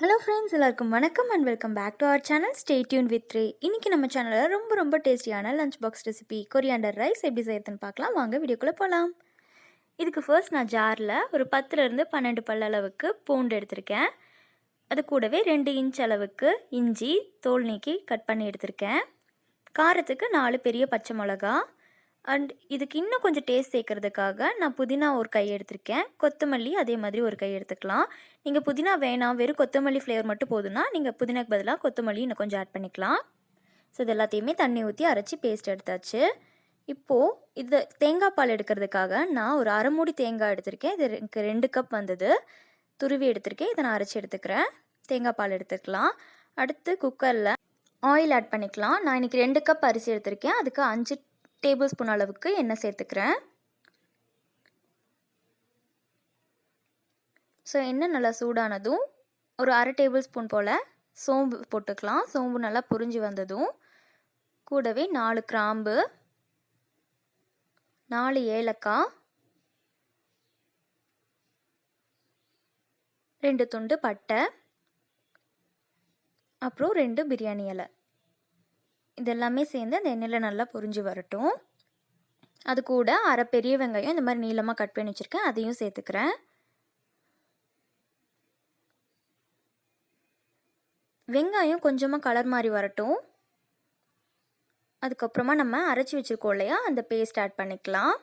Hello friends, எல்லாருக்கும் வணக்கம் and welcome back to our channel. Stay tune with three. இன்றைக்கி நம்ம சேனலில் ரொம்ப டேஸ்டியான lunch box recipe coriander rice எப்படி செய்யறதுன்னு பார்க்கலாம். வாங்க வீடியோக்குள்ளே போகலாம். இதுக்கு ஃபர்ஸ்ட் நான் ஜாரில் ஒரு 10லேருந்து 12 பல் அளவுக்கு பூண்டு எடுத்திருக்கேன். அது கூடவே 2 இன்ச் அளவுக்கு இஞ்சி தோல் நீக்கி கட் பண்ணி எடுத்திருக்கேன். காரத்துக்கு 4 பெரிய பச்சை மிளகா அண்ட் இதுக்கு இன்னும் கொஞ்சம் டேஸ்ட் சேர்க்கறதுக்காக நான் புதினா ஒரு கை எடுத்திருக்கேன். கொத்தமல்லி அதே மாதிரி ஒரு கை எடுத்துக்கலாம். நீங்கள் புதினா வேணாம், வெறும் கொத்தமல்லி ஃப்ளேவர் மட்டும் போதுன்னா நீங்கள் புதினாக்கு பதிலாக கொத்தமல்லி இன்னும் கொஞ்சம் ஆட் பண்ணிக்கலாம். ஸோ இது எல்லாத்தையுமே தண்ணி ஊற்றி அரைச்சி பேஸ்ட் எடுத்தாச்சு. இப்போது இது தேங்காய் பால் எடுக்கிறதுக்காக நான் ஒரு அரை மூடி தேங்காய் எடுத்திருக்கேன். இது எனக்கு 2 கப் வந்தது. துருவி எடுத்திருக்கேன். இதை நான் அரைச்சி எடுத்துக்கிறேன். தேங்காய் பால் எடுத்துக்கலாம். அடுத்து குக்கரில் ஆயில் ஆட் பண்ணிக்கலாம். நான் இன்றைக்கி 2 கப் அரிசி எடுத்திருக்கேன். அதுக்கு 5 டேபிள் ஸ்பூன் அளவுக்கு எண்ணெய் சேர்த்துக்கிறேன். ஸோ எண்ணெய் நல்லா சூடானதும் ஒரு அரை டேபிள் ஸ்பூன் போல் சோம்பு போட்டுக்கலாம். சோம்பு நல்லா பொரிஞ்சு வந்ததும் கூடவே 4 கிராம்பு, 4 ஏலக்காய், 2 துண்டு பட்டை, அப்புறம் 2 பிரியாணி இலை. இதெல்லாமே சேர்ந்து அந்த எண்ணெயில் நல்லா பொரிஞ்சு வரட்டும். அது கூட அரை பெரிய வெங்காயம் இந்த மாதிரி நீளமாக கட் பண்ணி வச்சுருக்கேன், அதையும் சேர்த்துக்கிறேன். வெங்காயம் கொஞ்சமாக கலர் மாதிரி வரட்டும். அதுக்கப்புறமா நம்ம அரைச்சி வச்சுருக்கோம் இல்லையா, அந்த பேஸ்ட் ஆட் பண்ணிக்கலாம்.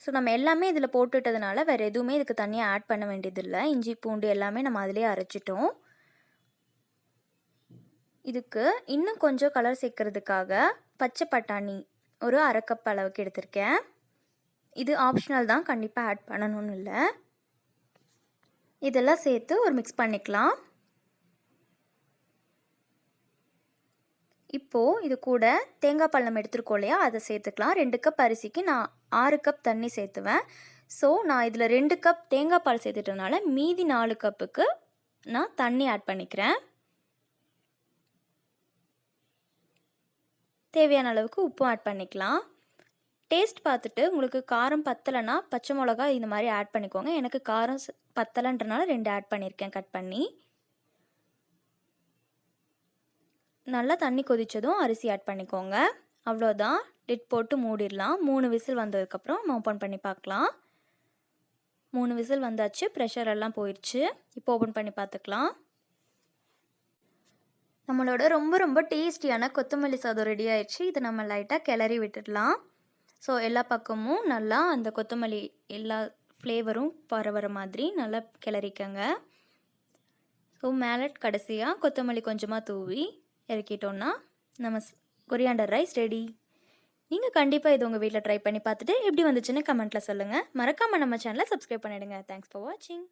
ஸோ நம்ம எல்லாமே இதில் போட்டுட்டதுனால வேறு எதுவுமே இதுக்கு தனியாக ஆட் பண்ண வேண்டியதில்லை. இஞ்சி பூண்டு எல்லாமே நம்ம அதிலே அரைச்சிட்டோம். இதுக்கு இன்னும் கொஞ்சம் கலர் சேர்க்கறதுக்காக பச்சை பட்டாணி ஒரு அரை கப் அளவுக்கு எடுத்திருக்கேன். இது ஆப்ஷனல் தான், கண்டிப்பாக ஆட் பண்ணணும்னு இல்லை. இதெல்லாம் சேர்த்து ஒரு மிக்ஸ் பண்ணிக்கலாம். இப்போது இது கூட தேங்காய் பால் நம்ம எடுத்துருக்கோம் இல்லையா, அதை சேர்த்துக்கலாம். 2 கப் அரிசிக்கு நான் 6 கப் தண்ணி சேர்த்துவேன். ஸோ நான் இதில் 2 கப் தேங்காய் பால் சேர்த்துட்டனால மீதி 4 கப்புக்கு நான் தண்ணி ஆட் பண்ணிக்கிறேன். தேவையான அளவுக்கு உப்பும் ஆட் பண்ணிக்கலாம். டேஸ்ட் பார்த்துட்டு உங்களுக்கு காரம் பத்தலைன்னா பச்சை மிளகா இந்த மாதிரி ஆட் பண்ணிக்கோங்க. எனக்கு காரம் பத்தலைன்றனால 2 ஆட் பண்ணியிருக்கேன் கட் பண்ணி. நல்லா தண்ணி கொதித்ததும் அரிசி ஆட் பண்ணிக்கோங்க. அவ்வளோதான், லிட் போட்டு மூடிடலாம். 3 விசில் வந்ததுக்கப்புறம் நம்ம ஓப்பன் பண்ணி பார்க்கலாம். 3 விசில் வந்தாச்சு, ப்ரெஷர் எல்லாம் போயிடுச்சு. இப்போ ஓப்பன் பண்ணி பார்த்துக்கலாம். நம்மளோட ரொம்ப டேஸ்டியான கொத்தமல்லி சாதம் ரெடி ஆயிடுச்சு. இதை நம்ம லைட்டாக கிளறி விட்டுடலாம். ஸோ எல்லா பக்கமும் நல்லா அந்த கொத்தமல்லி எல்லா ஃப்ளேவரும் பரவற மாதிரி நல்லா கிளறிக்கங்க. ஸோ மேலே கடைசியாக கொத்தமல்லி கொஞ்சமாக தூவி இறக்கிட்டோன்னா நம்ம கொரியாண்டர் ரைஸ் ரெடி. நீங்கள் கண்டிப்பாக இது உங்கள் வீட்டில் ட்ரை பண்ணி பார்த்துட்டு எப்படி வந்துச்சுன்னு கமெண்ட்டில் சொல்லுங்கள். மறக்காமல் நம்ம சேனலை சப்ஸ்கிரைப் பண்ணிவிடுங்க. தேங்க்ஸ் ஃபார் வாட்சிங்.